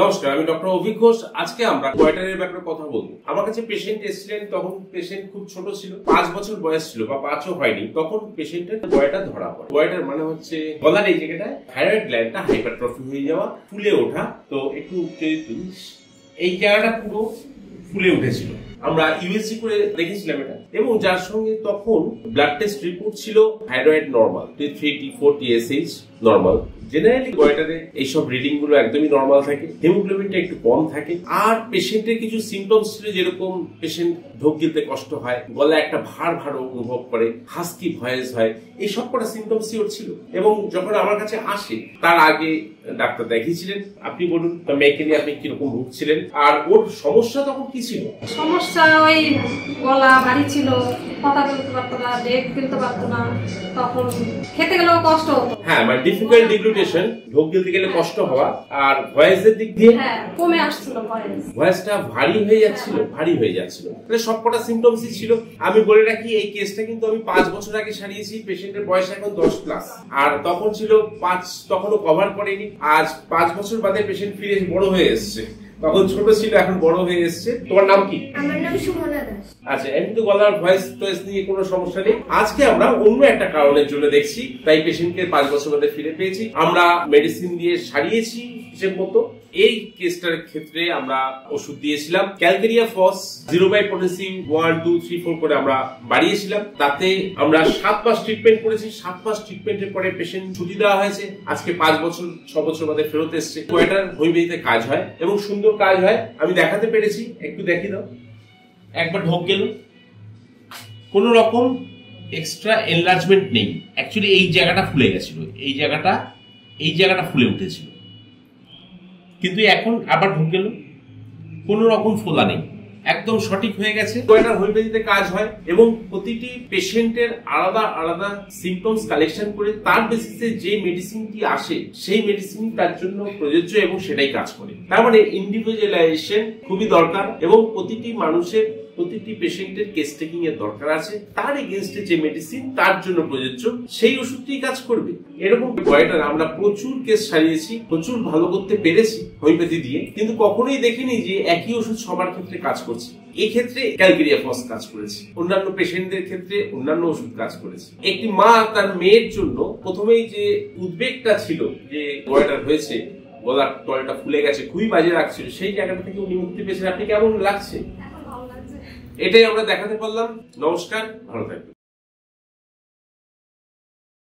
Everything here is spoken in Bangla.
নমস্কার, আমি ডক্টর অভিক ঘোষ। আজকে আমরা গয়টারের ব্যাপারে কথা বলবো। আমার কাছে পেশেন্ট এসেছিলেন, তখন পেশেন্ট খুব ছোট ছিল, 5 বছর বয়স ছিল বা 5ও হয়নি। তখন পেশেন্টের গয়টার ধরা পড়ে। গয়টার মানে হচ্ছে গলার এই জায়গাটা থাইরয়েড গ্ল্যান্ডটা হাইপারট্রফি হয়ে যাওয়া, ফুলে ওঠা। তো একটু এই জায়গাটা পুরো ফুলে উঠেছিল। আমরা ইউএসজি করে দেখেছিলাম এটা, এবং যার সঙ্গে তখন ব্লাড টেস্ট রিপোর্ট ছিল thyroid normal, T3 T4 TSH normal. Generally গয়টারে এইসব রিডিং গুলো একদমই নরমাল থাকে, হিমোগ্লোবিনটা একটু কম থাকে। আর পেশেন্টের কিছু সিমটমস ছিল, যেরকম পেশেন্ট ঢোক গিলতে কষ্ট হয়, গলা একটা ভার ভার অনুভব করে, হাস্কি ভয়েস হয়, এই সব কটা সিমটমস ওর ছিল। এবং যখন আমার কাছে আসে তার আগে ডাক্তার দেখিয়েছিলেন। আপনি বলুন, মেয়েকে নিয়ে আপনি কিরকম ভুগছিলেন আর ওর সমস্যা তখন কি ছিল? সমস্যা ওই গলা ভারী ছিল, কথা বলতে পারতো না, ডেক ফেলতে পারতো না, তখন খেতে গেলেও কষ্ট হতো। হ্যাঁ, মানে ডিফিকাল্ট ডিগ্লুটেশন, ঢোক গিলতে গেলে কষ্ট হওয়া। আর ভয়েসের দিক দিয়ে কমে আসছিল, ভয়েসটা ভারী হয়ে যাচ্ছিল। মানে সবকটা সিমটমসই ছিল। আমি বলে রাখি, এই কেসটা কিন্তু আমি 5 বছর আগে সারিয়েছি। পেশেন্টের বয়স এখন 10+, আর তখন ছিল 5, তখনও কভার করেনি। আজ 5 বছর বাদে পেশেন্ট ফিরে বড় হয়ে এসছে। তখন ছোট ছিল, এখন বড় হয়ে এসছে। তোমার নাম কি? আমার নাম সুমনা দাস। আচ্ছা, এমনি তো গলার ভয়েস নিয়ে কোনো সমস্যা নেই। আজকে আমরা অন্য একটা কারণের জন্য দেখছি, তাই পেশেন্টকে 5 বছর বাদে ফিরে পেয়েছি। আমরা মেডিসিন দিয়ে সারিয়েছি হিসেব মতো। এই কেসটার ক্ষেত্রে আমরা ওষুধ দিয়েছিলাম ক্যালকেরিয়া ফস 0/পটেসিয়াম 1, 2, 3, 4 করে আমরা বাড়িয়েছিলাম। তাতে আমরা 7 মাস ট্রিটমেন্ট করেছি। 7 মাস ট্রিটমেন্টের পরে পেশেন্ট ছুটি দেওয়া হয়েছে। আজকে 5 বছর 6 বছর বাদে ফেরত এসছে। গয়টার হোমিওপ্যাথিতে কাজ হয় এবং সুন্দর কাজ হয়, আমি দেখাতে পেরেছি। একটু দেখিয়ে দাও। একবার ঢোক গেল, কোন রকম এক্সট্রা এনলার্জমেন্ট নেই। অ্যাকচুয়ালি এই জায়গাটা ফুলে গেছিল, এই জায়গাটা ফুলে উঠেছিল, কিন্তু এখন আবার ঢোক গেল, কোন রকম ফোলা নেই, একদম সঠিক হয়ে গেছে। গয়টার হোমিওপ্যাথিতে কাজ হয় এবং প্রতিটি পেশেন্টের আলাদা আলাদা সিমটমস কালেকশন করে তার বেসিসে যে মেডিসিনটি আসে সেই মেডিসিন তার জন্য প্রযোজ্য এবং সেটাই কাজ করে। তার মানে ইন্ডিভিজুয়ালাইজেশন খুবই দরকার এবং প্রতিটি পেশেন্টের কেস টেকিং এর দরকার আছে। তার এগেইনস্টে যে মেডিসিন তার জন্য প্রযোজ্য সেই ওষুধটি কাজ করবে। এরকম গয়টার আমরা প্রচুর কেস সারিয়েছি, প্রচুর ভালো করতে পেরেছি হোমিওপ্যাথি দিয়ে, কিন্তু কখনোই দেখিনি যে একই ওষুধ সবার ক্ষেত্রে কাজ করছে। এই ক্ষেত্রে ক্যালকেরিয়া ফস কাজ করেছে, অন্যান্য পেশেন্টদের ক্ষেত্রে অন্যান্য ওষুধ কাজ করেছে। একটি মা তার মেয়ের জন্য প্রথমেই যে উদ্বেগটা ছিল যে গয়টার হয়েছে, গলার তলটা ফুলে গেছে, খুবই বাজে লাগছিল, সেই জায়গাটা থেকে উনি মুক্তি পেয়েছেন। আপনি কেমন লাগছে? এটাই আমরা দেখাতে পারলাম। নমস্কার, ভালো থাকবেন।